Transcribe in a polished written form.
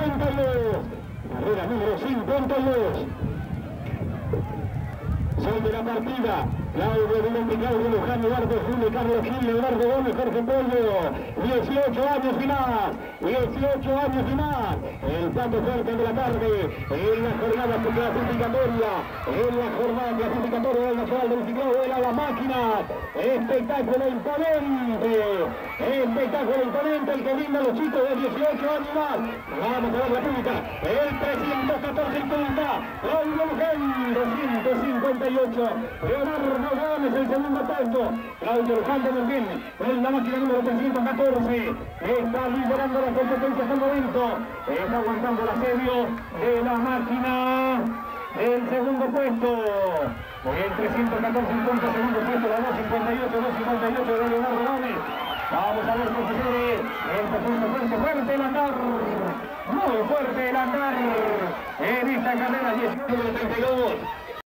52. Carrera número 52. Soy de la partida. Claudio Dumonte, Claudio Luján, Eduardo Julio, Carlos Gil, Eduardo Gómez, Jorge Pollo. 18 años y más. 18 años y más. El plato fuerte de la tarde. En la jornada clasificatoria. En la jornada clasificatoria del Nacional del Ciclado de la Máquina. Espectáculo imponente. Espectáculo imponente. El que brinda a los chicos de 18 años y más. Vamos a ver la punta. El 314 en punta. Claudio Luján, 258. Leonardo Gómez, el segundo puesto. Claudio Luján también en la máquina número 314. Está liderando la competencia hasta el momento. Está aguantando el asedio de la máquina. El segundo puesto. El 314 en punto, segundo puesto, la 258 de Leonardo Gómez. Vamos a ver qué sucede. Fuerte, fuerte el andar. Muy fuerte el andar. En esta carrera 18 de 32.